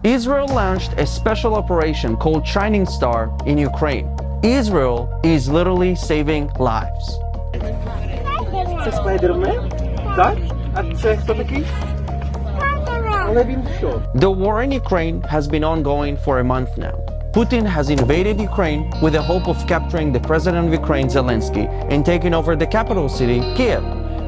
Israel launched a special operation called Shining Star in Ukraine. Israel is literally saving lives. Це Spider-Man? Так? А це хто такий? Але він що? The war in Ukraine has been ongoing for a month now. Putin has invaded Ukraine with the hope of capturing the president of Ukraine, Zelensky, and taking over the capital city, Kiev.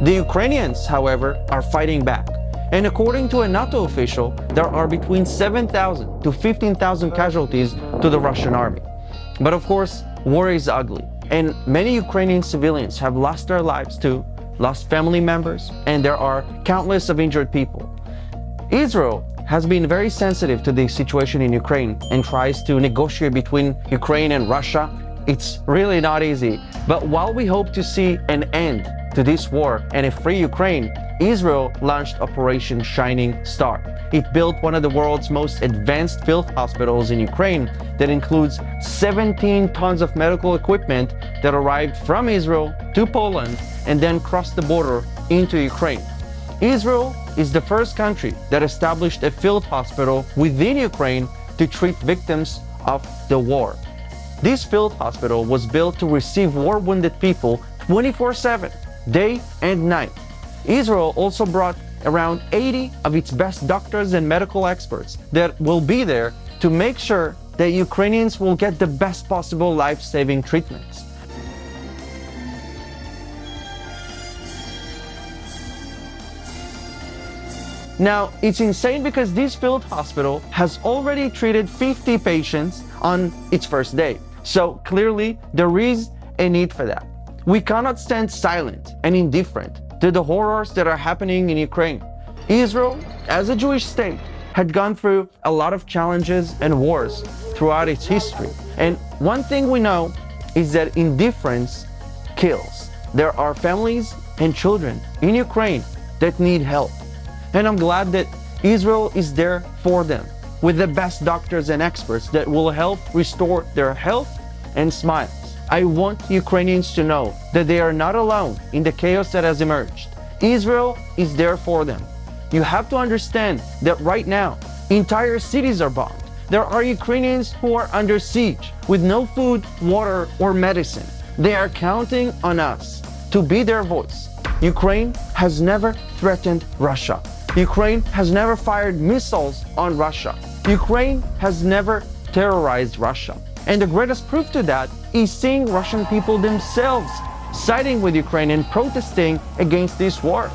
The Ukrainians, however, are fighting back. And according to a NATO official, there are between 7,000 to 15,000 casualties to the Russian army. But of course, war is ugly, and many Ukrainian civilians have lost their lives too, lost family members, and there are countless of injured people. Israel has been very sensitive to the situation in Ukraine and tries to negotiate between Ukraine and Russia. It's really not easy, but while we hope to see an end to this war and a free Ukraine, Israel launched Operation Shining Star. It built one of the world's most advanced field hospitals in Ukraine that includes 17 tons of medical equipment that arrived from Israel to Poland and then crossed the border into Ukraine. Israel is the first country that established a field hospital within Ukraine to treat victims of the war. This field hospital was built to receive war-wounded people 24/7, day and night. Israel also brought around 80 of its best doctors and medical experts that will be there to make sure that Ukrainians will get the best possible life-saving treatments. Now, it's insane because this field hospital has already treated 50 patients on its first day. So clearly, there is a need for that. We cannot stand silent and indifferent to the horrors that are happening in Ukraine. Israel, as a Jewish state, had gone through a lot of challenges and wars throughout its history. And one thing we know is that indifference kills. There are families and children in Ukraine that need help. And I'm glad that Israel is there for them with the best doctors and experts that will help restore their health and smiles. I want Ukrainians to know that they are not alone in the chaos that has emerged. Israel is there for them. You have to understand that right now, entire cities are bombed. There are Ukrainians who are under siege with no food, water, or medicine. They are counting on us to be their voice. Ukraine has never threatened Russia. Ukraine has never fired missiles on Russia. Ukraine has never terrorized Russia. And the greatest proof to that is seeing Russian people themselves siding with Ukraine and protesting against this war.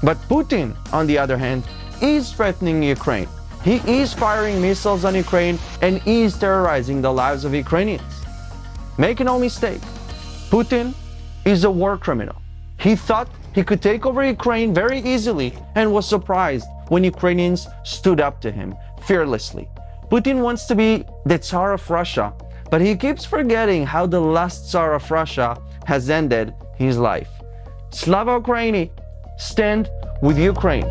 But Putin, on the other hand, is threatening Ukraine. He is firing missiles on Ukraine and is terrorizing the lives of Ukrainians. Make no mistake, Putin is a war criminal. He thought he could take over Ukraine very easily and was surprised when Ukrainians stood up to him fearlessly. Putin wants to be the Tsar of Russia, but he keeps forgetting how the last Tsar of Russia has ended his life. Slava Ukraini! Stand with Ukraine.